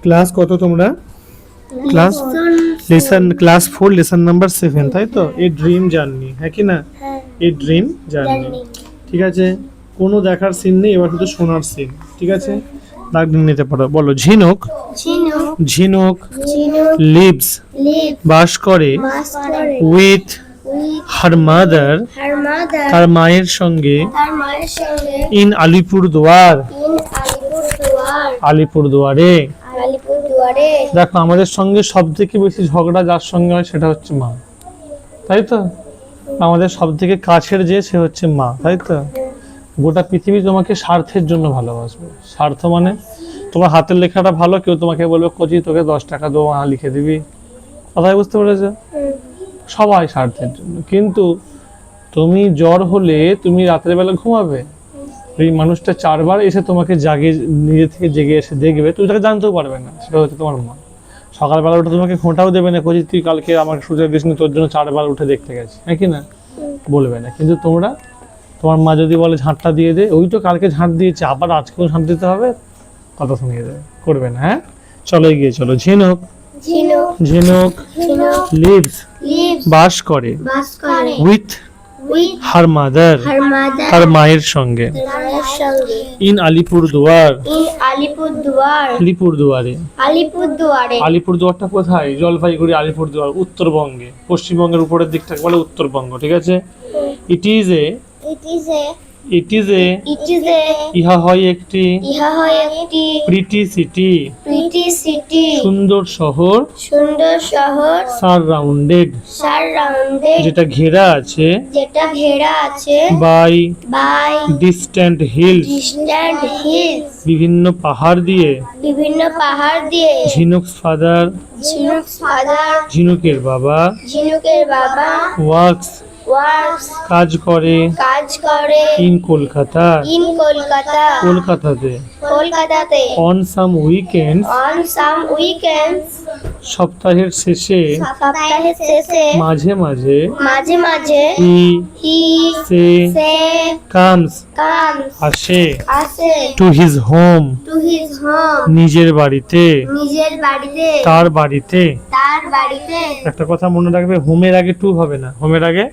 Class কত তোমরা? Class class 4 lesson number 7, তাই তো? এ ড্রিম জার্নি, হ্যাঁ কি না? এ ড্রিম জার্নি, ঠিক আছে। কোনো দেখার সিন নেই, এবার শুধু শোনার সিন, ঠিক আছে? দাগ দিয়ে নিতে পারো। বলো ঝিনুক ঝিনুক লিভস বাস করে উইথ হার মাদার তার মায়ের সঙ্গে ইন আলিপুরদুয়ার আলিপুরদুয়ারে। দেখো আমাদের সঙ্গে সব থেকে বেশি ঝগড়া যার সঙ্গে হয় সেটা হচ্ছে মা, তাই তো? আমাদের সব থেকে কাছের যে সে হচ্ছে মা, তাই তো? গোটা পৃথিবী তোমাকে স্বার্থের জন্য ভালোবাসবে। স্বার্থ মানে তোমার হাতের লেখাটা ভালো, কেউ তোমাকে বলবে কচি তোকে 10 টাকা দেবো, লিখে দিবি। কথাই বুঝতে পেরেছো? সবাই স্বার্থের জন্য। কিন্তু তুমি জ্বর হলে তুমি রাতের বেলা ঘুমাবে, এই মানুষটা 4 বার এসে তোমাকে নিজে থেকে জেগে এসে দেখবে, তুমি তাকে জানতেও পারবে না, সেটা হচ্ছে তোমার মা। সকালবেলা উঠে তোমাকে খোঁটাও দেবে না, কচি তুই কালকে আমাকে সুযোগ দিসনি, তোর জন্য 4 বার উঠে দেখতে গেছে, হ্যাঁ কি না? বলবে না। কিন্তু তোমার মা যদি বলে ঝাঁটটা দিয়ে দে, ওই তো কালকে ঝাঁট দিয়েছে, আবার আজকেও ঝাঁট দিতে হবে, কথা শুনিয়ে দেবে, করবে না। হ্যাঁ, চলো এগিয়ে চলো। ঝিনুক লিভস বাস করে উইথ হার মাদার তার মায়ের সঙ্গে ইন আলিপুরদুয়ার আলিপুরদুয়ারে। আলিপুরদুয়ারটা কোথায়? জলপাইগুড়ি আলিপুরদুয়ার, উত্তরবঙ্গে, পশ্চিমবঙ্গের উপরের দিকটাকে বলে উত্তরবঙ্গ, ঠিক আছে? ইট ইজ এ ইহা হয় একটি প্রিটি সিটি সুন্দর শহর সারাউন্ডেড যেটা ঘেরা আছে বাই ডিস্ট্যান্ট হিলস বিভিন্ন পাহাড় দিয়ে ঝিনুকস ফাদার ঝিনুকের বাবা ওয়ার্কস কাজ করে ইন কলকাতা কলকাতাতে অন সাম উইকেন্ডস সপ্তাহের শেষে মাঝে মাঝে হি সে কামস আসে টু হিজ হোম নিজের বাড়িতে তার বাড়িতে। একটা কথা মনে রাখবে, হোমের আগে টু হবে না, হোমের আগে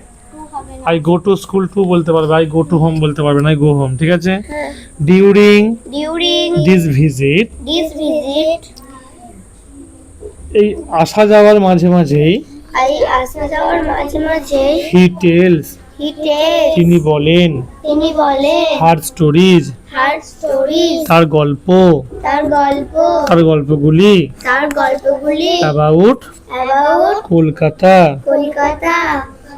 I go to school to বলতে পারবে, আই গো টু হোম বলতে পারবে না, আই গো হোম, ঠিক আছে? ডিউরিং দিস ভিজিট এই আসা যাওয়ার মাঝে মাঝেই হি টেলস তিনি বলেন হার স্টোরিজ তার গল্পগুলি অ্যাবাউট কলকাতা।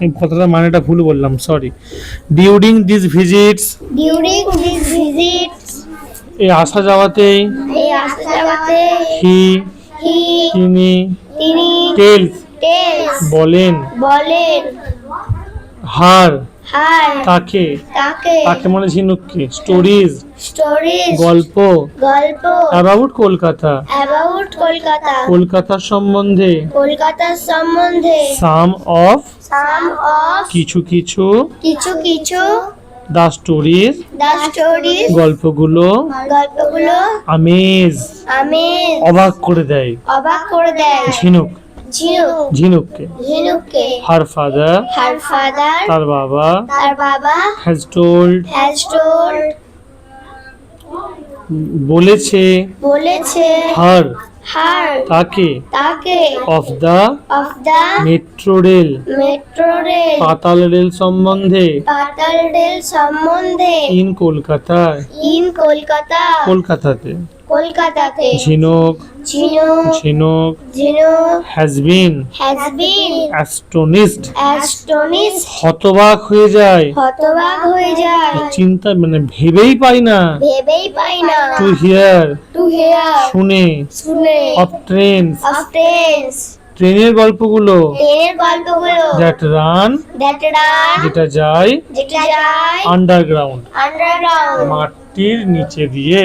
এই কথাটার মানেটা ভুল বললাম, সরি। ডিউরিং দিস ভিজিটস এই আসা যাওয়াতেই তিনি টেলস বলেন হার তাকে মানে ঝিনুককে স্টোরিজ গল্প অ্যাবাউট কলকাতা কলকাতার সম্বন্ধে সাম অফ কিছু দ্য স্টোরিজ গল্পগুলো আমেজ অবাক করে দেয় ঝিনুককে হার ফাদার তার বাবা হ্যাজ টোল্ড বলেছে হার তাকে অফ দা মেট্রো রেল পাতাল রেল সম্বন্ধে ইন কলকাতাতে ঝিনুক has been astonished হতবাক হয়ে যায় চিন্তা মানে ভেবেই পাই না to hear শুনে of trains ট্রেনের গল্পগুলো that run যেটা যায় আন্ডারগ্রাউন্ড মাটির নিচে দিয়ে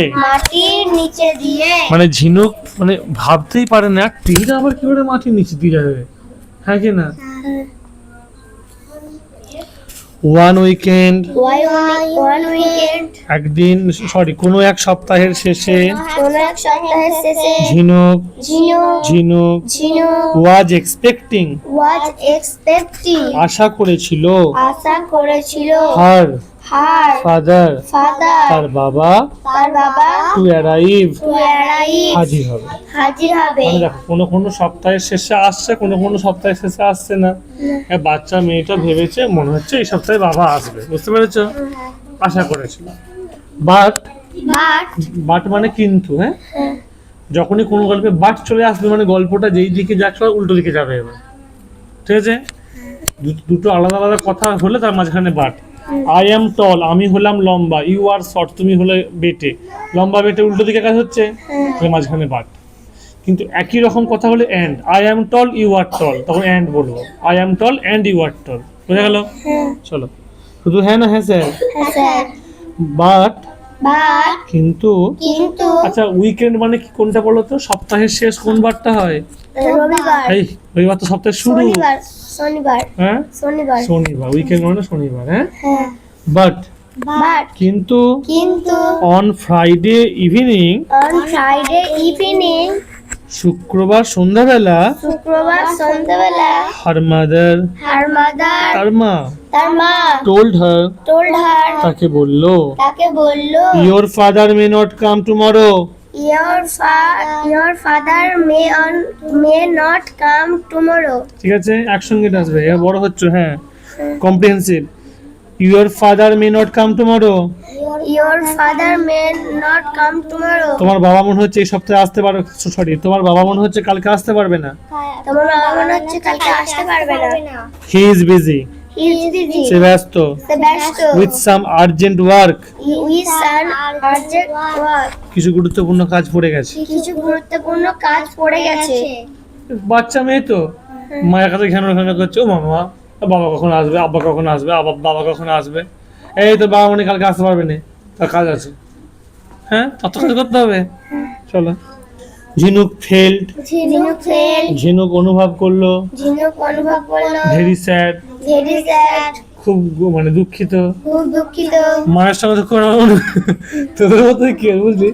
মানে ঝিনুক মানে ভাবতেই পারে না ট্রেন আবার কি করে মাটির নিচে দিয়ে যাবে, হ্যাঁ কি না? one weekend, one weekend, একদিন সরি কোনো এক সপ্তাহের শেষে, কোনো এক সপ্তাহের শেষে, ঝিনুক ঝিনুক ঝিনুক was expecting, আশা করেছিল, her father, তার বাবা to arrive, হাজির হবে। মানে দেখো কোনো কোনো সপ্তাহের শেষে আসছে, কোনো কোনো সপ্তাহের শেষে আসছে না। বাচ্চা মেয়েটা ভেবেছে মনে হচ্ছে এই সপ্তাহে বাবা আসবে, বুঝতে পেরেছো? আশা করেছিল। বাট মানে কিন্তু, হ্যাঁ, যখনই কোনো গল্পে বাট চলে আসবে মানে গল্পটা যেই দিকে যাচ্ছে উল্টো দিকে যাবে এবার, ঠিক আছে? দুটো আলাদা আলাদা কথা হলে তার মাঝখানে বাট। আই এম টল, আমি হলাম লম্বা, ইউ আর শর্ট, তুমি হলে বেটে। লম্বা বেটে উল্টো দিকে কাজ হচ্ছে, মাঝখানে বাট। কিন্তু একই রকম কথা হলে and, I am tall you are tall, তখন অ্যান্ড বলবো, I am tall and you are tall. বোঝা গেল? চলো, শুধু হ্যাঁ না হ্যাঁ স্যার। বাট কিন্তু। আচ্ছা উইকেন্ড মানে কি কোনটা বলো তো? সপ্তাহের শেষ কোন বারটা হয়? এই রবিবার তো সপ্তাহের শুরু। হ্যাঁ শনিবার, উইকেন্ড মানে শনিবার। হ্যাঁ বাট কিন্তু অন ফ্রাইডে ইভিনিং, শুক্রবার সন্ধ্যাবেলা, হার মাদার, তার মা, told her, তাকে বললো, your father may not come tomorrow, your father may not come tomorrow. ঠিক আছে, একসঙ্গে আসবে, এবার বড় হচ্ছে। হ্যাঁ comprehensive. your father may not come tomorrow, Your father may not come tomorrow. তোমার বাবা মনে হচ্ছে এই সপ্তাহে আসতে পারবে, সরি তোমার বাবা মনে হচ্ছে কালকে আসতে পারবে না। তোমার বাবা মনে হচ্ছে কালকে আসতে পারবে না। he is busy, সে ব্যস্ত, with some urgent work, কিছু গুরুত্বপূর্ণ কাজ পড়ে গেছে। বাচ্চা মেয়ে তো মায়ের কাছে ঘ্যানো করছে, ও মামা বাবা কখন আসবে, আব্বা কখন আসবে, বাবা কখন আসবে। এই তো বাবা মনে কালকে আসতে পারবে না, তার কাজ আছে। হ্যাঁ তত কাজ করতে হবে। চলো, ঝিনুক ফেল্ড, ঝিনুক অনুভব করলো, ভেরি স্যাড, খুব মানে দুঃখিত। মায়ের সঙ্গে তোদের মতো কি বুঝলি,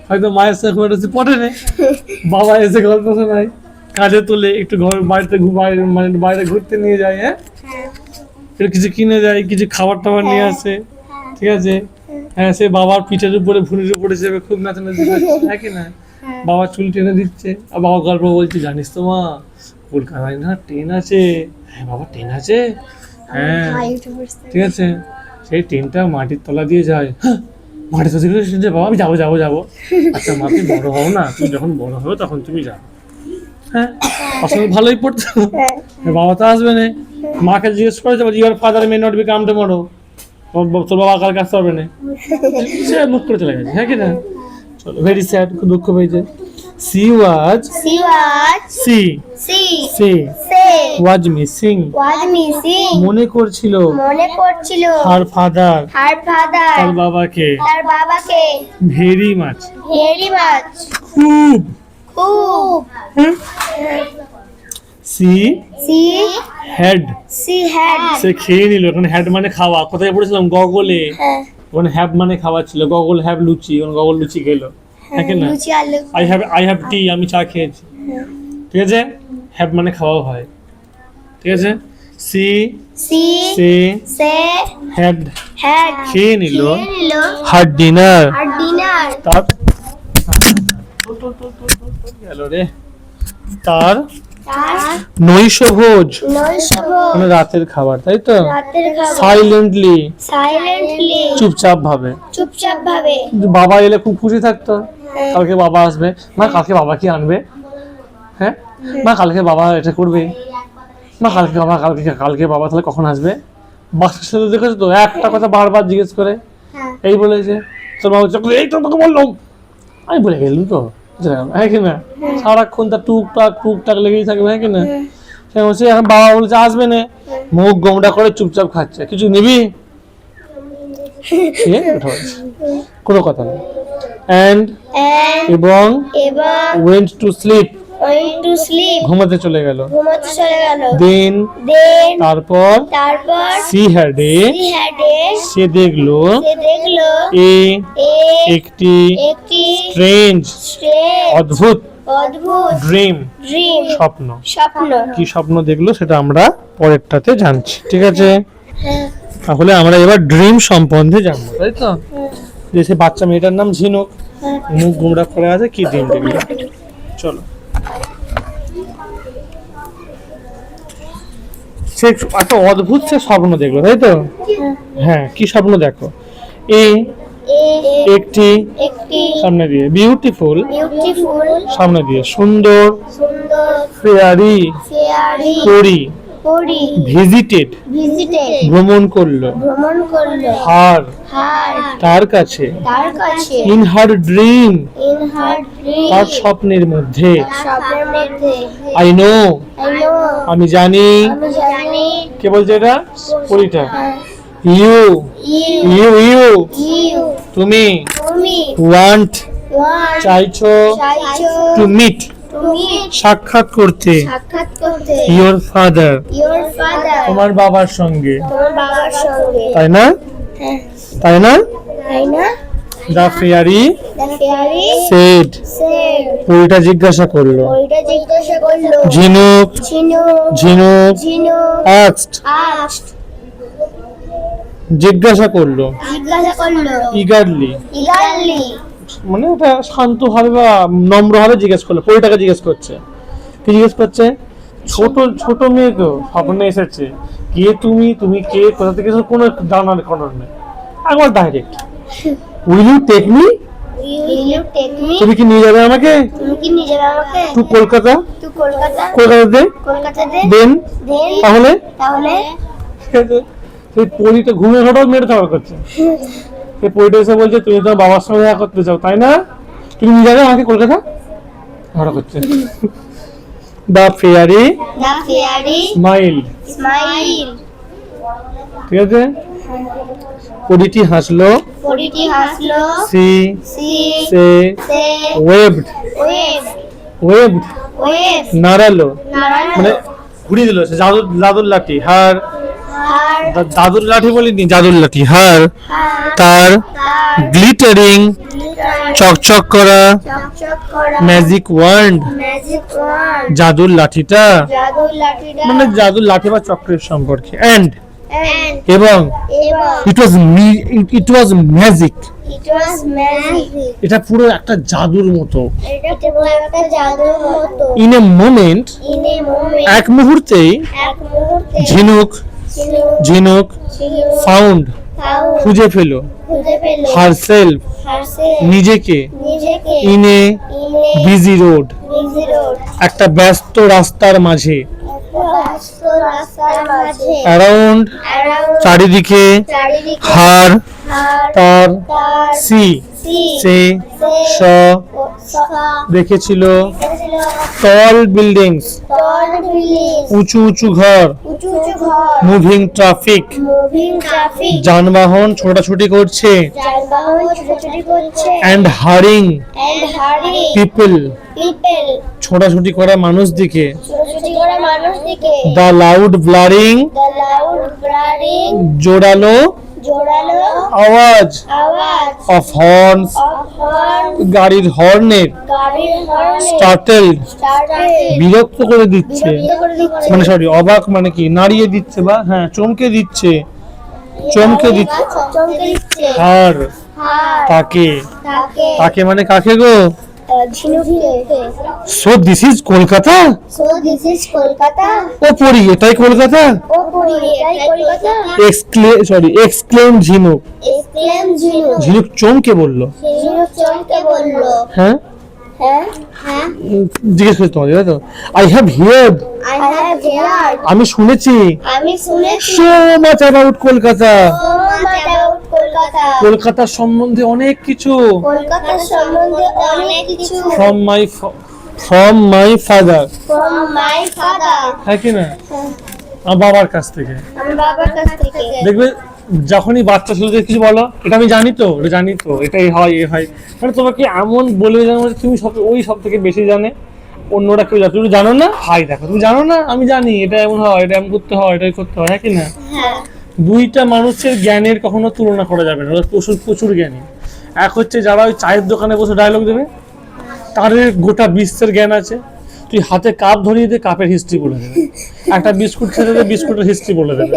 হয়তো মায়ের সঙ্গে খুব একটা পটে নেই, বাবা এসে গল্প শোনায়, কাজে তোলে, একটু ঘর মানে বাইরে ঘুরতে নিয়ে যায়, হ্যাঁ কিছু কিনে যায়, কিছু খাবার টাবার নিয়ে আসে, ঠিক আছে। হ্যাঁ সে বাবার পিঠের উপরে ভুঁড়ির উপরে চেপে খুব নাচানাচি করছে, হ্যাঁ কি না, বাবা চুল টেনে দিচ্ছে, আর বাবা গল্প বলছে, জানিস তো মা কলকাতায় না ট্রেন আছে। হ্যাঁ বাবা ট্রেন আছে, হ্যাঁ ঠিক আছে, সেই ট্রেনটা মাটির তলা দিয়ে যায়। মাটির তলা দিয়ে বাবা আমি যাবো। আচ্ছা মা তুমি বড় হও না, তুমি যখন বড় হবে তখন তুমি যাও। হ্যাঁ আসলে ভালোই পড়তো, বাবা তো আসবে না। মাকে জিজ্ঞেস করে যাবো, your father may not be come tomorrow, তোর বাবা কালকে আসতে পারবে না, সে মুখ করে চলে গেছে, হ্যাঁ কি না। চলো, ভেরি স্যাড, খুব দুঃখ পেয়েছে। She was missing, মনে করছিল, her father, তার বাবাকে, very much, খুব। she had, সে খেয়ে নিল। ওখানে হ্যাড মানে খাওয়া, কোথায় পড়েছিলাম গগলে, ওখানে হ্যাভ মানে খাওয়া ছিল, গগল হ্যাভ লুচি, গগল লুচি খেলো, হ্যাঁ কি না। আই হ্যাভ টি, আমি চা খেয়েছি, ঠিক আছে। হ্যাভ মানে খাওয়া হয়, ঠিক আছে। সে হ্যাড, খেয়ে নিল, হার ডিনার, তার তার নৈশভোজ, মানে রাতের খাবার, তাই তো। সাইলেন্টলি, চুপচাপ ভাবে। বাবা এলে খুব খুশি থাকতো, কালকে বাবা আসবে, মা কালকে বাবা কি আনবে, হ্যাঁ মা কালকে বাবা এটা করবে, মা কালকে বাবা তাহলে কখন আসবে। বাচ্চার সাথে দেখেছো তো একটা কথা বারবার জিজ্ঞেস করে, এই বলেছে তোর বাবা, এই তো তোকে বললাম, আমি বলে গেলাম তো, হ্যাঁ কি না। সারাক্ষণ তার টুকটাক লেগেই থাকবে, হ্যাঁ কি না। সে বলছে এখন বাবা বলেছে আসবে না, মুখ গোমড়া করে চুপচাপ খাচ্ছে, কিছু নিবি, কোনো কথা নেই। এবং went to sleep, went to sleep, ঘুমাতে চলে গেল। ঘুমাতে চলে গেল। দেন Then তারপর তারপর she had a he had a, সে দেখলো সে দেখলো এ এ একটি একটি স্ট্রেঞ্জ strange, অদ্ভুত অদ্ভুত ড্রিম dream, স্বপ্ন। স্বপ্ন। কি স্বপ্ন দেখলো সেটা আমরা পরেরটাতে জানছি, ঠিক আছে? হ্যাঁ, তাহলে আমরা এবার ড্রিম সম্বন্ধে জানবো, তাই তো? যে সে বাচ্চা মেয়েটার নাম ঝিনুক, হ্যাঁ। মুখ গুমরা করে আছে, কি ড্রিম দেখলো চলো। সে একটা অদ্ভুত সে স্বপ্ন দেখলো, তাই তো? হ্যাঁ, কি স্বপ্ন দেখো? এ এ একটি একটি সামনে দিয়ে বিউটিফুল, বিউটিফুল, সামনে দিয়ে সুন্দর, সুন্দর, ফেয়ারি ফেয়ারি পরি পরি ভিজিটেড ভিজিটেড, ভ্রমণ করলো ভ্রমণ করলো হার হার, তার কাছে তার কাছে in her dream in her dream, তার স্বপ্নের মধ্যে স্বপ্নের মধ্যে। আই নো I know, আমি জানি। আমি জানি। কে বলছে এটা? পরিটা। হ্যাঁ, you you, you you you, তুমি তুমি ওয়ান্ট want, চাইছো চাইছো টু মিট তুমি সাক্ষাৎ করতে সাক্ষাৎ করতে ইওর ফাদার your father, তোমার বাবার সঙ্গে, তোমার বাবার সঙ্গে। তাই না? হ্যাঁ, তাই না? তাই না? The fairy The fairy said said, পরিটা জিজ্ঞাসা করলো ওইটা জিজ্ঞাসা করলো। ঝিনুক চিনু ঝিনুক চিনু asked asked, জিজ্ঞাসা করলো জিজ্ঞাসা করলো ইগারলি, eagerly, মানে ওটা শান্ত ভাবে বা নম্র ভাবে জিজ্ঞেস করলো, পরিটাকে জিজ্ঞেস করছে। কি জিজ্ঞেস করছে? ছোট ছোট মেয়ে তো স্বপ্নে এসেছে, কে তুমি, তুমি কে, কোথা থেকে এসেছো, কোনো জানার খবর নেই, একবার direct will you take me, will you take me, তুমি কি নিয়ে যাবে আমাকে তুমি কি নিয়ে যাবে আমাকে টু কলকাতা, তুই কলকাতা, কলকাতাতে কলকাতাতে। দেন Then তাহলে তাহলে সেই পরিটা ঘুমে হঠাৎ মেয়েটা ঝগড়া করছে। সেই পরিটা এসে বলছে তুমি তোমার বাবার সঙ্গে দেখা করতে চাও, তাই না? তুমি নিয়ে যাবে আমাকে কলকাতা, ঝগড়া করছে। The fairy the fairy smile, smile, ঠিক আছে? পরিটি হাসলো, পরিটি হাসলো, see see, say say, waved, wave, waved wave, নাড়ালো, নারায়ণ, মানে ঘুরিয়ে দিল, সে জাদুর লাঠি, হার হার, জাদুর লাঠি বলিনি, জাদুর লাঠি হার হার, তার তার, গ্লিটারিং glitter, চকচক করা চকচক করা, ম্যাজিক ওয়ান্ড magic wand, জাদুর লাঠিটা, জাদুর লাঠিটা, মানে জাদুর লাঠি বা চক্রের সম্পর্কে, এন্ড and এবং এবং ইট ওয়াজ ম্যাজিক, it was magic, এটা পুরো একটা জাদুর মতো। এটা পুরো একটা জাদুর মতো। In a moment In a moment, এক মুহূর্তেই এক মুহূর্তে ঝিনুক ছিল ঝিনুক ছিল ফাউন্ড found, খুঁজে পেল খুঁজে পেল হারসেলফ herself, নিজেকে নিজেকে in a in a busy road busy road, একটা ব্যস্ত রাস্তার মাঝে, একটা ব্যস্ত রাস্তার মাঝে, অ্যারাউন্ড around, চারিদিকে চারিদিকে হার হার, তার তার, সি sea, সে স সা, দেখেছিল ছিল টল বিল্ডিংস tall buildings, উঁচু উঁচু ঘর, উঁচু উঁচু ঘর, মুভিং ট্রাফিক moving traffic, যানবাহন ছোটাছুটি করছে, যানবাহন ছোটাছুটি করছে, and hurrying and hurrying, people people, ছোটাছুটি করা মানুষ দিকে, ছোটাছুটি করা মানুষ দিকে, the loud blaring the loud blaring, জোরালো জোরালো আওয়াজ আওয়াজ অফ হর্নস of horn, গাড়ির হর্নের গাড়ির হর্ন, স্টার্টেল started, বিরক্ত করে দিচ্ছে, বিরক্ত করে দিচ্ছে, মানে সরি অবাক মানে কি নাড়িয়ে দিচ্ছে বা হ্যাঁ চমকে দিচ্ছে, চমকে দিচ্ছে। চমকে দিচ্ছে, আর হার, তাকে তাকে, মানে কাকে গো? ঝিনুককে। So this is Kolkata, So this is Kolkata, ও পরি এটাই কলকাতা, ও পুরী এটাই কলকাতা, এক্সক্লেম ঝিনুক, exclaimed ঝিনুক, ঝিনুক চমকে বলল, ঝিনুক চমকে বললো, হ্যাঁ হ্যাঁ হ্যাঁ, জিজ্ঞেস করছি তোমাদের, তাই তো? I have heard I have heard, আমি শুনেছি আমি শুনেছি, so much about Kolkata, so much about Kolkata, কলকাতার সম্বন্ধে অনেক কিছু, কলকাতার সম্বন্ধে অনেক কিছু, from my father, from my father, হ্যাঁ কি না, আমার বাবার কাছ থেকে। আমার বাবার কাছ থেকে, দেখবে যখনই বাচ্চা ছেলেদের কিছু বলো, এটা আমি জানি তো, এটা জানি তো, এটাই হয় এ হয়, মানে তোমাকে এমন বলে জানো যে তুমি সব ওই সব থেকে বেশি জানে, অন্যরা কেউ জানে, তুমি জানো না? হাই দেখো, তুমি জানো না? আমি জানি এটা এমন হয়, এটা এমন করতে হয়, এটাই করতে হয়, হ্যাঁ কি না? হ্যাঁ দুইটা মানুষের জ্ঞানের কখনো তুলনা করা যাবে না, ওরা প্রচুর প্রচুর জ্ঞানী। এক হচ্ছে যারা ওই চায়ের দোকানে বসে ডায়লগ দেবে, তাদের গোটা বিশ্বের জ্ঞান আছে। তুই হাতে কাপ ধরিয়ে দে, কাপের হিস্ট্রি বলে দেবে। একটা বিস্কুট খেতে দে, বিস্কুটের হিস্ট্রি বলে দেবে,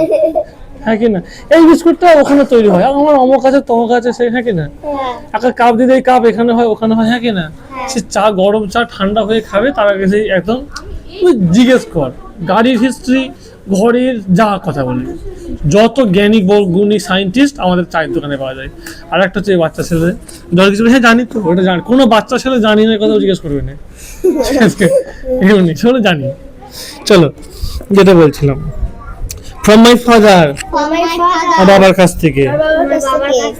হ্যাঁ কি না? এই বিস্কুটটা ওখানে তৈরি হয়, আমার অমুক আছে তমুক আছে, সেই, হ্যাঁ কি না? হ্যাঁ একটা কাপ দিয়ে এই কাপ এখানে হয় ওখানে হয়, হ্যাঁ কি না? সে চা, গরম চা ঠান্ডা হয়ে খাবে, তার আগে সেই একদম তুই জিজ্ঞেস কর গাড়ির হিস্ট্রি, ঘরের যা কথা বলি, যত জ্ঞানী গুণী সায়েন্টিস্ট আমাদের চায়ের দোকানে পাওয়া যায়। আর একটা হচ্ছে এই বাচ্চা ছেলে, ধর কিছু, হ্যাঁ জানি তো, ওটা জানি, কোনো বাচ্চা ছেলে জানি না কথা জিজ্ঞেস করবে না, এমনি চলো জানি। চলো যেটা বলছিলাম, from my father, from my father বাবার কাছ থেকে,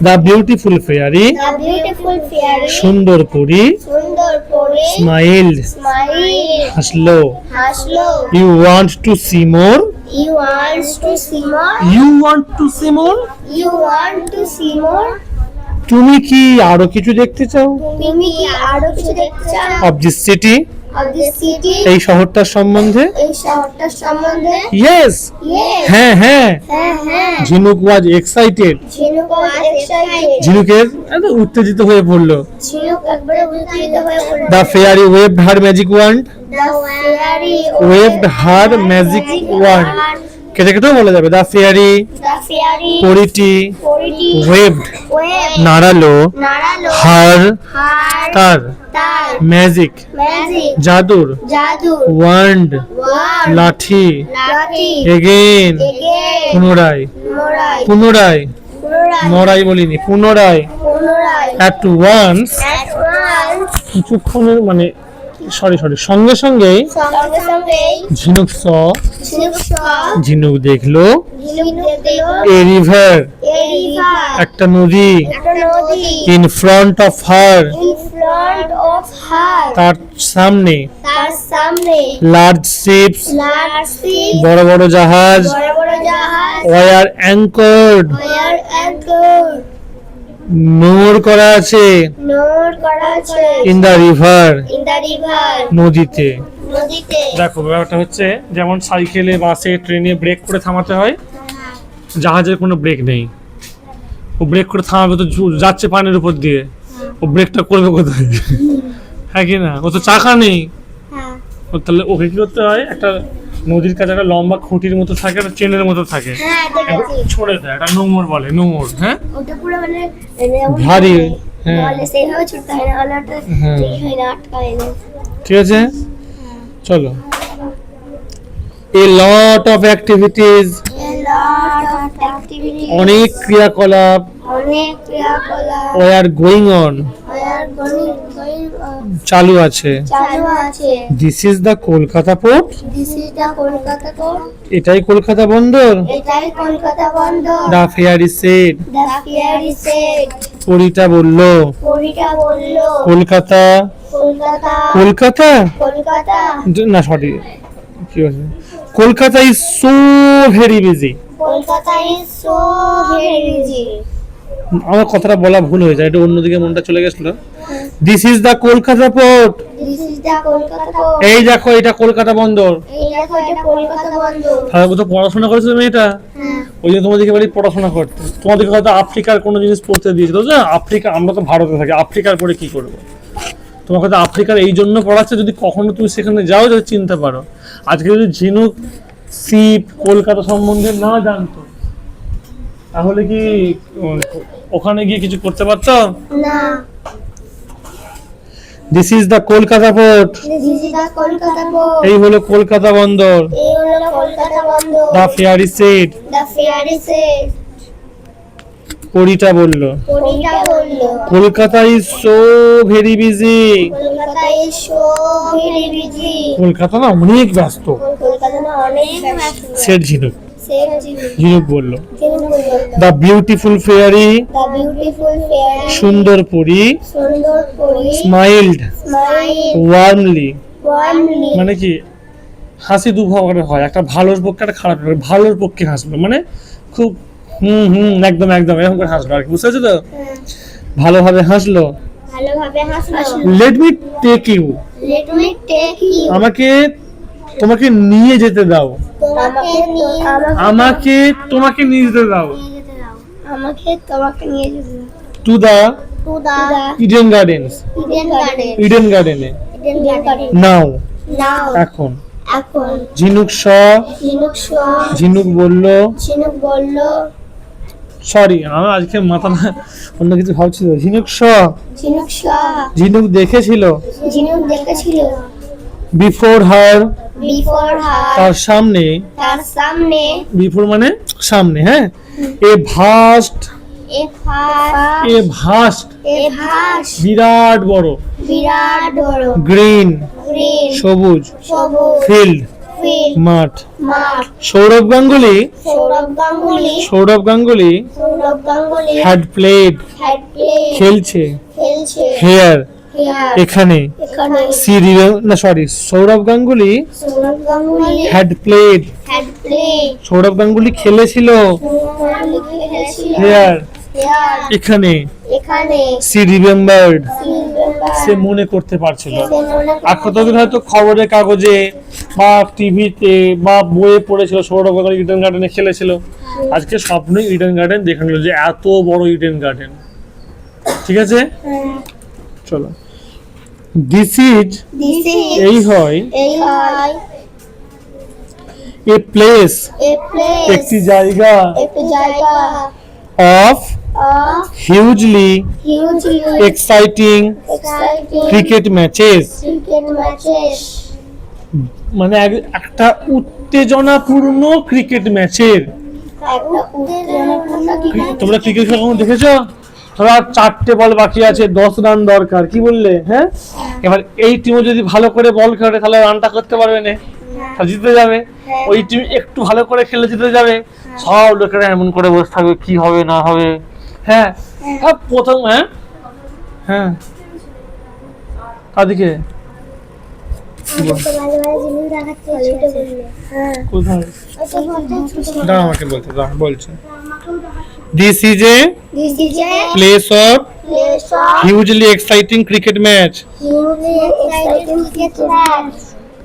the beautiful fairy, the beautiful fairy সুন্দর পরি, সুন্দর পরি স্মাইল্ড, smile হাসলো, হাসলো। You want to see more, You want to see more? You want to see more, You want to see more? তুমি কি আরো কিছু দেখতে চাও? তুমি কি আরো কিছু দেখতে চাও of this city, of this city? এই শহরটার সম্বন্ধে? এই শহরটার সম্বন্ধে? Yes, Yes. হ্যাঁ হ্যাঁ। হ্যাঁ হ্যাঁ। ঝিনুক ওয়াজ এক্সাইটেড, ঝিনুক was excited. ঝিনুকের এত উত্তেজিত হয়ে পড়লো। ঝিনুক একবারে উত্তেজিত হয়ে পড়ল। The fairy waved her magic wand, The fairy waved her magic wand, কেটে কেটেও বলা যাবে। দ্য ফেয়ারি, The fairy পরিটি, পরিটি ওয়েভড waved নাড়ালো, নাড়ালো হার হার তার, তার ম্যাজিক ম্যাজিক জাদুর, জাদু ওয়ান্ড ওয়ার্ড লাঠি, লাঠি এগেইন এগেইন পুনরায়, পুনরায় পুনরায়, পুনরায় মরাই বলিনি, পুনরায়, পুনরায় অ্যাট ওয়ান্স, at once কিছুক্ষণের মানে সরি সঙ্গে সঙ্গেই, সঙ্গে সঙ্গে ঝিনুক স, ঝিনুক saw ঝিনুক দেখলো, ঝিনুক দেখলো এ রিভার, a river একটা নদী, একটা নদী in front of her, in front of her তার সামনে, তার সামনে লার্জ শিপস, large sea বড় বড় জাহাজ, বড় বড় জাহাজ ওয়ার অ্যাঙ্কর্ড, where anchored নোঙর করা আছে, নোট করা আছে in the river, in the river নদীতে। নদীতে দেখো ব্যাপারটা হচ্ছে যেমন সাইকেলে, বাসে, ট্রেনে ব্রেক করে থামাতে হয়, জাহাজের কোনো ব্রেক নেই, ও ব্রেক করে থামাবে তো যাচ্ছে পানির উপর দিয়ে, ও ব্রেকটা করবে কোথায়, হ্যাঁ কি না? ও তো চাকা নেই, হ্যাঁ ও তাহলে ওকে কি করতে হয়, একটা নদীর কাছে একটা লম্বা খুঁটির মতো থাকে, একটা চেনের মতো থাকে, হ্যাঁ দেখেছি ছড়ে দেয়, একটা নোঙর বলে, নোঙর, হ্যাঁ ওটা পুরো মানে এরকম ভারী, হ্যাঁ বলে সেইভাবে ছুটতে হয় না হলে ওটা হ্যাঁ। ঠিক হয় না আটকায় না ঠিক আছে, চলো। A lot of activities, A lot of activity অনেক ক্রিয়াকলাপ, অনেক ক্রিয়াকলাপ were going on, are going on চালু আছে। চালু আছে this is the Kolkata port, This is the Kolkata court এটাই কলকাতা বন্দর। এটাই কলকাতা বন্দর the fairy said, The fairy said পরিটা বলল, পরীটা বলল কলকাতা, কলকাতা কলকাতা কলকাতা না সরি কি বলছে, Kolkata is so very busy. Kolkata is so very busy আমার কথাটা বলা ভুল হয়ে যায়, এটা অন্যদিকে মনটা চলে গেছিল। This is the Kolkata port, This is the Kolkata court এই দেখো এটা কলকাতা বন্দর। এই দেখো এটা কলকাতা বন্দর তাহলে ও তো পড়াশোনা করেছিল মেয়েটা, হ্যাঁ ওই জন্য তোমাদেরকে বাড়ি পড়াশোনা করতে, তোমাদেরকে হয়তো আফ্রিকার কোনো জিনিস পড়তে দিয়েছিল, না আফ্রিকা, আমরা তো ভারতে থাকি, আফ্রিকার পরে কি করবো, তোমাকে তো আফ্রিকার এই জন্য পড়াচ্ছে যদি কখনো তুমি সেখানে যাও যদি চিনতে পারো। আজকে যদি ঝিনুক সিপ কলকাতা সম্বন্ধে না জানতো তাহলে কি ওখানে গিয়ে কিছু করতে পারতো? না this is the Kolkata port, This is the Kolkata court এই হলো কলকাতা বন্দর। এই হলো কলকাতা বন্দর the fairy said, The fairy said পরিটা বলল, পরীটা বলল Kolkata is so very busy, Kolkata is so very busy Kolkata না অনেক ব্যস্ত। কলকাতা না অনেক ব্যস্ত সেড ঝিনুক, Said ঝিনুক বলল। ঝিনুক বলল the beautiful fairy, The beautiful fairy সুন্দর পরি, সুন্দর পরী স্মাইল্ড smiled ওয়ার্মলি, warmly মানে কি হাসি দু ভাবে হয়, একটা ভালোর পক্ষে একটা খারাপ, ভালোর পক্ষে হাসলো, মানে খুব একদম একদম এরকম করে হাসলো আর কি, বুঝতে পারছো তো? ভালোভাবে হাসলো। ভালোভাবে হাসলো let me take you, Let me take you. আমাকে তোমাকে নিয়ে যেতে দাও। আমাকে তোমাকে নিয়ে যেতে দাও। আমাকে তোমাকে নিয়ে যেতে দাও। To the To the Eden Gardens. Eden Garden. Eden গার্ডেনে। Eden Garden. Now Now. এখন। এখন ঝিনুক ঝিনুক বলল ঝিনুক বলল সরি আমি আজকে মাথা অন্য কিছু ভাবছিল। ঝিনুক ঝিনুক ঝিনুক দেখেছিল ঝিনুক দেখেছিল বিফোর হার before her তার সামনে। তার সামনে বিফোর মানে সামনে, হ্যাঁ। A vast a vast a vast a vast বিরাট বড় বিরাট বড় গ্রিন green সবুজ সবুজ ফিল্ড field মাঠ। মাঠ Sourav Ganguly Sourav Ganguly had played had played খেলছে খেলছে হেয়ার here এখানে। এখানে না sorry Sourav Ganguly Sourav Ganguly had played had played Sourav Ganguly খেলেছিল সৌরভ গাঙ্গুলি খেলেছিল হেয়ার here এখানে। এখানে সি রিমেম্বার্ড remember সে মনে করতে পারছিল। সে মনে করতে এতদিন হয়তো খবরের কাগজে বা টিভিতে বা বইয়ে পড়েছিল সৌরভ গাঙ্গুলি ইডেন গার্ডেনে খেলেছিল। আজকে স্বপ্নে ইডেন গার্ডেন দেখে নিল যে এত বড় ইডেন গার্ডেন। ঠিক আছে চলো। দিস ইজ This is এই হয় এই হয় এ প্লেস a place একটি জায়গা একটি জায়গা of of hugely hugely exciting exciting cricket matches. cricket matches মানে একটা উত্তেজনাপূর্ণ ক্রিকেট ম্যাচের। একটা উত্তেজনাপূর্ণ cricket তোমরা ক্রিকেট খেলা কখনো দেখেছো? ধরো আর 4টে বল বাকি আছে, 10 রান দরকার, কি বললে? হ্যাঁ, এবার এই টিমও যদি ভালো করে বল খেলে তাহলে রানটা করতে পারবে না, তাহলে জিতে যাবে। ওই টিম একটু ভালো করে খেলে জিতে যাবে। সব লোকেরা এমন করে বসে থাকবে কি হবে না হবে। হ্যাঁ হ্যাঁ প্রথম হ্যাঁ হ্যাঁ কাদিকে কোথায় দাঁড়া আমাকে বলতে দাঁড়া বলছে। This is a This is a place of place of hugely exciting cricket match. hugely exciting cricket match.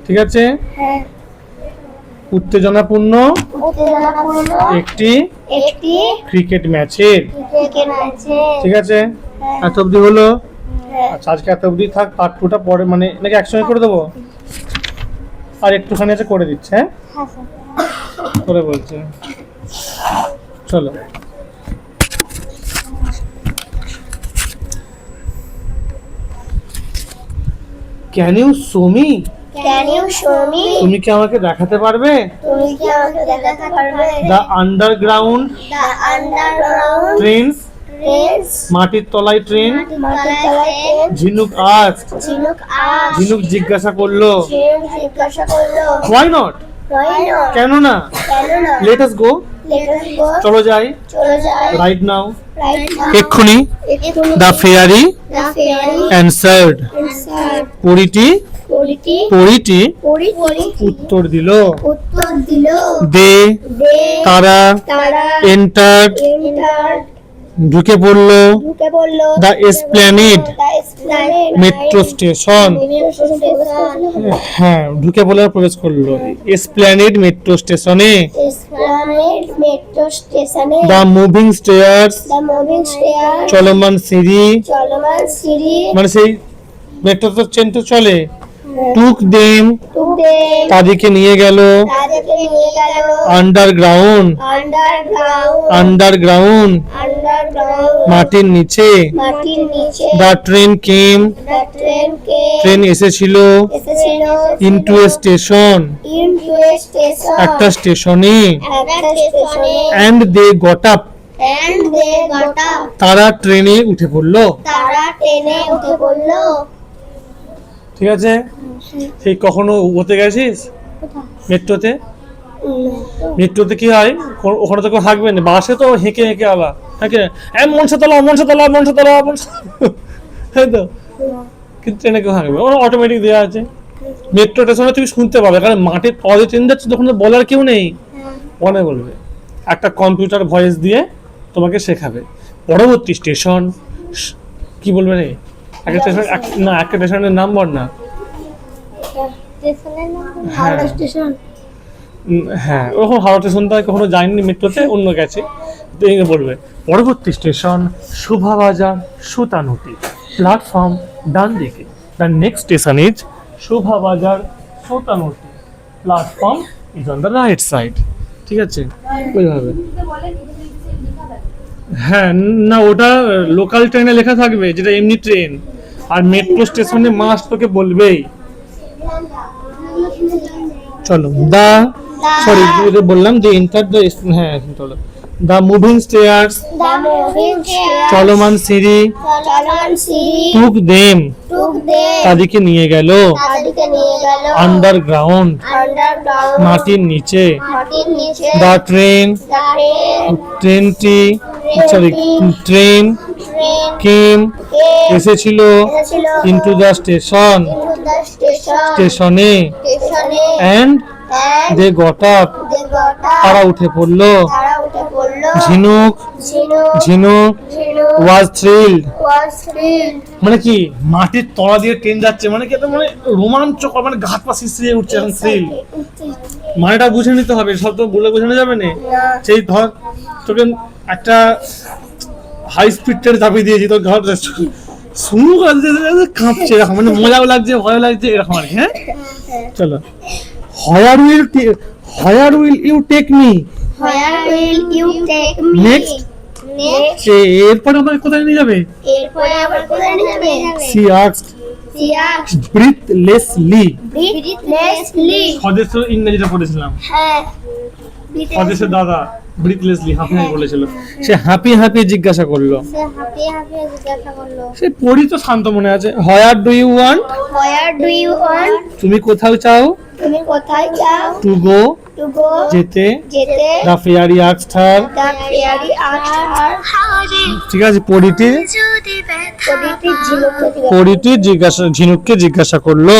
ঠিক আছে, হ্যাঁ, উত্তেজনাপূর্ণ উত্তেজনাপূর্ণ একটি একটি ক্রিকেট ম্যাচের। ক্রিকেট ম্যাচে ঠিক আছে, এত অবধি হলো। আচ্ছা আজকে এত অবধি থাক, পার্ট 2টা পরে মানে নাকি একসঙ্গে করে দেবো? আর একটুখানি আছে করে দিচ্ছে। হ্যাঁ করে বলছে চলো। Can you show me? Can you show me? তুমি কি আমাকে দেখাতে পারবে? তুমি কি আমাকে দেখাতে পারবে? The underground The underground trains trains. মাটির তলায় ট্রেন। মাটির তলায় ট্রেন। ঝিনুক আস্কড ঝিনুক আজ ঝিনুক জিজ্ঞাসা করলো ঝিনুক জিজ্ঞাসা করলো হোয়াই নট why not? কেন না? কেন না? লেট আস গো Let us go. চলো যাই চলো যাই রাইট নাও। right now. এক্ষুনি এক্ষুনি the fairy the fairy অ্যানসার্ড answered. পরিটি পরিটি উত্তর দিল। উত্তর দিল। দে দে তারা তারা এন্টার্ড entered. ঢুকে পড়লো ঢুকে পড়ল the Esplanade the esplanade metro station. metro station. হ্যাঁ ঢুকে পড়লো আর প্রবেশ করলো এসপ্ল্যানেড মেট্রো স্টেশনে। Esplanade metro station. The moving stairs The moving stairs. চলমান সিঁড়ি চলমান সিঁড়ি মানে সেই মেট্রো তো ট্রেন তো চলে। টুক দেম টুকদের তাদেরকে নিয়ে গেল তাদেরকে নিয়ে গেল আন্ডারগ্রাউন্ড আন্ডারগ্রাউন্ড মাটির নিচে। মাটির নিচে the train came the train train এসেছিল এসেছিল into a station into a station. একটা স্টেশনে। একটা স্টেশনে and they got up and they got up. তারা ট্রেনে উঠে পড়লো। তারা ট্রেনে উঠে পড়ল। ঠিক আছে, সেই কখনো ওতে গেছিস মেট্রোতে? মেট্রোতে কি হয় ওখানে তো কেউ থাকবে না, বাসে তো হেঁকে হেঁকে আবার হ্যাঁ মনসাতলা মনসাতলা মনসাতলা তাই তো, কিন্তু ট্রেনে কেউ থাকবে ওরা অটোমেটিক দেওয়া আছে। মেট্রো স্টেশনে তুমি শুনতে পাবে, কারণ মাঠের পদে ট্রেন যাচ্ছে তখন তো বলার কেউ নেই, মনে বলবে একটা কম্পিউটার ভয়েস দিয়ে তোমাকে শেখাবে পরবর্তী স্টেশন কি বলবে রে। একটা স্টেশন না একটা স্টেশনের নাম বল না। স্টেশনের নাম হ্যাঁ। হাওড়া স্টেশন। হ্যাঁ, ওরকম হাওড়া স্টেশনটা কখনো যায়নি মেট্রোতে, অন্য গেছে তো এই বলবে। পরবর্তী স্টেশন শোভাবাজার সুতানুটি, প্ল্যাটফর্ম ডান দিকে। The next station is Shobhabazar Sutanuti, platform is on the right side. ঠিক আছে, ওইভাবে। হ্যাঁ, না ওটা লোকাল ট্রেনে লেখা থাকবে, যেটা এমনি ট্রেন। আর মেট্রো স্টেশনে মাস্ট তোকে বলবেই। চলো, দা সরি বললাম যে এন্টার দ্য, হ্যাঁ চলো। The moving stairs, The moving chair, চলমান সিঁড়ি, চলমান সিঁড়ি, টুক দেম, took them, তাদেরকে নিয়ে গেল তাদেরকে নিয়ে গেল আন্ডারগ্রাউন্ড, আন্ডারগ্রাউন্ড, মাটির নিচে। মাটির নিচে। দ্য ট্রেন, The train, ট্রেনটি sorry train train came came, এসেছিল এসেছিল into the station, into the station, স্টেশনে। স্টেশনে, and and they got up, they got তারা up, উঠে পড়লো। তারা উঠে পড়লো। ঝিনুক ঝিনুক, ঝিনুক ঝিনুক ওয়াজ থ্রিলড, was thrilled, মানে কি মাটির তলা দিয়ে ট্রেন যাচ্ছে, মানে কি একটা মানে রোমাঞ্চকর, মানে ঘাট পা শিশিয়ে উঠছে এখন থ্রিল। মানেটা বুঝে নিতে হবে, সব তো বলে বোঝানো যাবে না। সেই ধর তোকে একটা হাই স্পিড ট্রেন চাপিয়ে দিয়েছি, তোর ঘর শুরু কাঁপছে এরকম, মানে মজাও লাগছে ভয় লাগছে এরকম আর কি। হ্যাঁ চলো, where will you take me, Where will you take me? Next. Next. এরপরে আমাকে কোথায় নিয়ে যাবে? এরপরে আবার কোথায় নিয়ে যাবে? She asked She asked breathlessly, breathlessly. স্বদেশ ইংরেজিটা পড়েছিলাম, হ্যাঁ, স্বদেশের দাদা ব্রিথলেসলি হাঁপি বলেছিল। সে হাঁপি হাঁপি জিজ্ঞাসা করলো, সে হাঁপিয়ে হাঁপিয়ে জিজ্ঞাসা করলো, সে পড়ি তো শান্ত মনে আছে। Where do you want, Where do you want? তুমি কোথাও চাও? তুমি কোথায় যাও? To go, To go. যেতে। যেতে। The fairy asked her, The fairy asked her. ঠিক আছে। পরিটি পরিটি ঝিনুককে পরিটি জিজ্ঞাসা ঝিনুককে জিজ্ঞাসা করলো,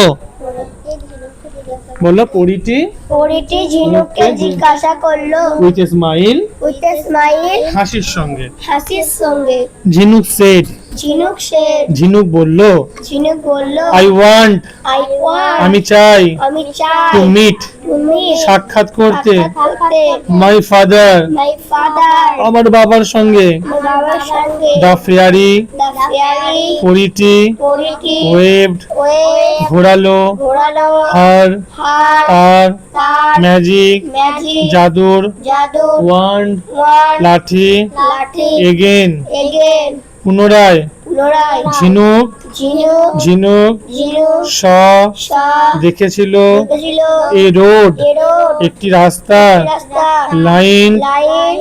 বললো পরিটি পরিটি ঝিনুককে জিজ্ঞাসা করলো with a smile, with a smile, হাসির সঙ্গে। হাসির সঙ্গে। ঝিনুক সেড, ঝিনুক সে ঝিনুক বলল ঝিনুক বলল, আই ওয়ান্ট, I want, আমি চাই, আমি চাই টু মিট, তুমি সাক্ষাৎ করতে, করতে, মাই ফাদার, my father, আমার বাবার সঙ্গে। আমার বাবার সঙ্গে। দ্য ফেয়ারি, The fairy, পরিটি পরিটি ওয়েভড, waved, ঘোরালো ঘোরালো হার, হার, তার তার, ম্যাজিক, ম্যাজিক, জাদুর, জাদু, ওয়ান্ড, ওয়ান্ড, লাঠি, লাঠি, এগেন, এগেন, পুনরায়। পুনরায়। ঝিনুক, ঝিনুক, ঝিনুক ঝিনুক, স দেখেছিল দেখেছিল এ রোড, এ রোড, একটি রাস্তা, রাস্তা, লাইন, লাইন,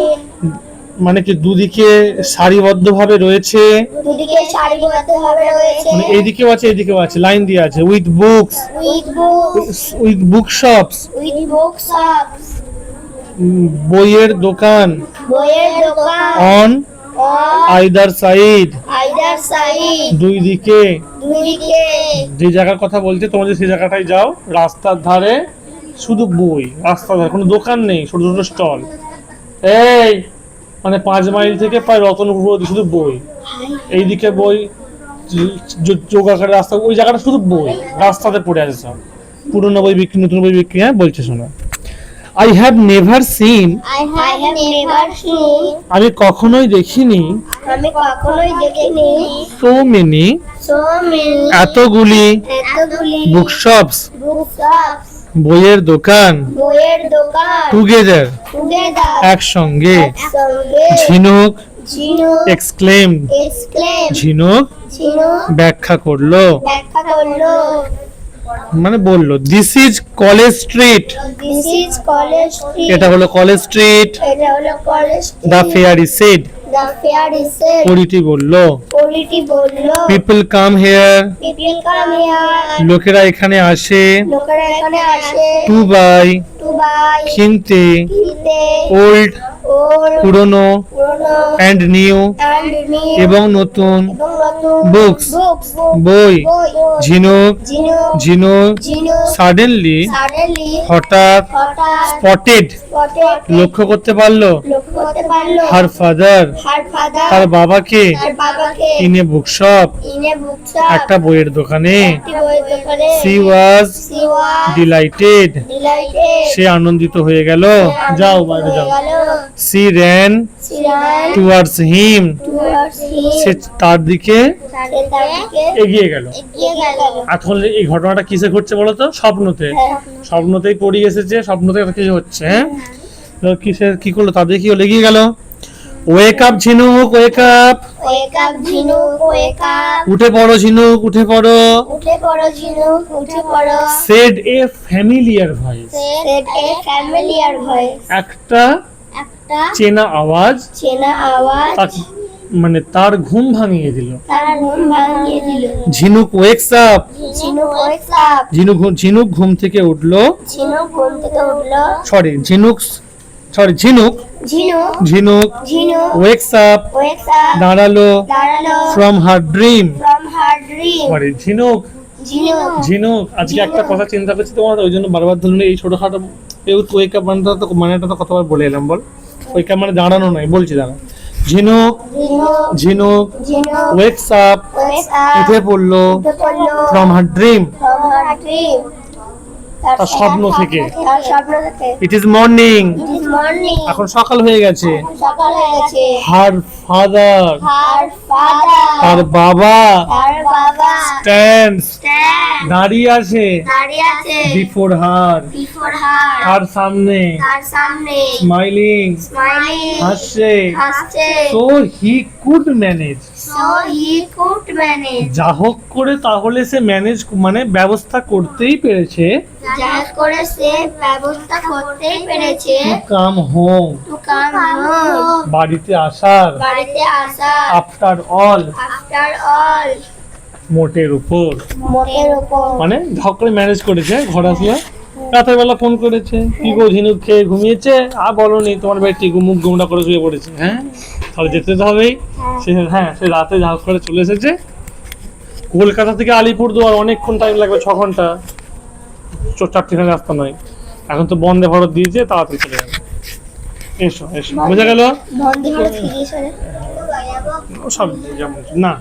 মানে কি দুদিকে সারিবদ্ধভাবে রয়েছে, দুদিকে সারিবদ্ধভাবে রয়েছে, মানে এইদিকেও আছে এইদিকেও আছে, লাইন দিয়ে আছে। With books, with books, with book shops, with bookshops, বইয়ের দোকান, বইয়ের দোকান, on on either side, either side, দুই দিকে। দুদিকে। যে জায়গার কথা বলছে তোমাদের সেই জায়গাটায় যাও, রাস্তার ধারে শুধু বই, রাস্তার ধারে কোনো দোকান নেই, ছোট ছোট স্টল। এই মানে 5 মাইল থেকে প্রায় রতনপুর অবধি শুধু বই, এইদিকে বই, যোগাকার রাস্তা, ওই জায়গাটা শুধু বই, রাস্তাতে পড়ে আছে সব, পুরনো বই বিক্রি, নতুন বই বিক্রি। হ্যাঁ বলছে শোনো, I have never seen, I have never seen, আমি কখনোই দেখিনি, আমি কখনোই দেখিনি, সো মেনি, so many, এতগুলি, এতগুলি বুকশপস, bookshops, বইয়ের দোকান, বইয়ের দোকান, টুগেদার, together, একসঙ্গে। একসঙ্গে। ঝিনুক ঝিনুক এক্সক্লেম, exclaimed, ঝিনুক ঝিনুক ব্যাখ্যা করলো, ব্যাখ্যা করলো, মানে বললো this is college street, this is college street, এটা হলো কলেজ স্ট্রিট। এটা হলো college the street, fairy said, the fairy said, পরিটি বললো পরিটি বলল, people come here, people come here, লোকেরা এখানে আসে, লোকেরা এখানে আসে, টু বাই, to buy, কিনতে, কিনতে, ওল্ড, old, পুরনো, পুরনো, অ্যান্ড নিউ, and new, এবং নতুন, এবং নতুন, books, books, বই। বই, ঝিনুক, ঝিনুক, ঝিনুক ঝিনুক, সাডেনলি, suddenly, হঠাৎ, হঠাৎ, স্পটেড, spotted, লক্ষ্য করতে পারলো লক্ষ্য করতে পারলো, হার ফাদার, her father, তার বাবাকে, তার বাবাকে, in a bookshop, in a bookshop, একটা বইয়ের দোকানে। একটি বইয়ের দোকানে, she was she She was delighted, delighted. সে আনন্দিত হয়ে গেল। যাও বাইরে যাও। She ran She ran towards him, towards সে him. তার দিকে তার দিকে এগিয়ে গেল। এগিয়ে গেল। এখন এই ঘটনাটা কিসে ঘটছে বলো তো? স্বপ্নতে। স্বপ্নতেই পড়ি এসেছে, স্বপ্নতে কিছু হচ্ছে। হ্যাঁ, তো কিসের কি করলো? তাদের কি হলো? এগিয়ে গেল। ওয়েক আপ ঝিনুক, ওয়েক আপ, Wake up, ঝিনুক, wake up. উঠে পড়ো ঝিনুক, উঠে পড়ো। উঠে পড়ো ঝিনুক, উঠে পড়ো। Said a familiar voice, Said a familiar voice. একটা একটা চেনা আওয়াজ চেনা আওয়াজ মানে তার ঘুম ভাঙিয়ে দিল। তার ঘুম ভাঙিয়ে দিল। ঝিনুক ওয়েকস আপ, ঝিনুক wakes up. ঝিনুক ঘুম থেকে উঠলো। ঝিনুক ঘুম থেকে উঠলো। ঝিনুক ঝিনুক ঝিনুক ঝিনুক ওয়েকস আপ, wakes up. দাঁড়ালো দাঁড়ালো from her dream. from her dream. ঝিনুক ঝিনুক ঝিনুক আজকে একটা কথা চিন্তা করছি তোমার, ওই জন্য বারবার ধরুন এই ছোটখাটো ওয়েক আপ মানেটা তো কতবার বলে এলাম বল। ওয়েক আপ মানে দাঁড়ানো নয়, বলছি দাঁড়া। ঝিনুক ঝিনুক ঝিনুক ঝিনুক ওয়েকস আপ, wakes up. উঠে পড়লো উঠে পড়লো from her dream, from her dream. তার স্বপ্ন থেকে। তার স্বপ্ন থেকে। It is morning, It is morning. এখন সকাল হয়ে গেছে। সকাল হয়ে গেছে। Her father, Her father. তার বাবা তার বাবা স্ট্যান্ডস, stand. দাঁড়িয়ে আছে দাঁড়িয়ে আছে বিফোর হার, before her. তার সামনে তার সামনে স্মাইলিং, smiling. হাসছে। হাসছে। So he could manage, So he could manage. যা হোক করে তাহলে সে ম্যানেজ মানে ব্যবস্থা করতেই পেরেছে যা করে সে ব্যবস্থা করতেই পেরেছে to come home, to come home. বাড়িতে আসার। বাড়িতে আসা আফটার অল, after all. মোটের উপর মোটের উপর। মানে ধক করে ম্যানেজ করেছে। ঘর আসলে রাতের বেলা ফোন করেছে, কি গো ঝিনুক খেয়ে ঘুমিয়েছে? আর বলনি তোমার বেটি মুখ গুমটা করে শুয়ে পড়েছে। হ্যাঁ, তাহলে যেতে তো হবেই। সে রাতে ঝাঁক করে চলে এসেছে। কলকাতা থেকে আলিপুরদুয়ার অনেকক্ষণ টাইম লাগবে, 6 ঘন্টা, 4-4 রাস্তা নয়। এখন তো বন্দে ভারত দিয়েছে, তাড়াতাড়ি চলে যাবে। এসো এসো, বোঝা গেল? বন্ধু ভারত ফিরিয়ে সব যেমন না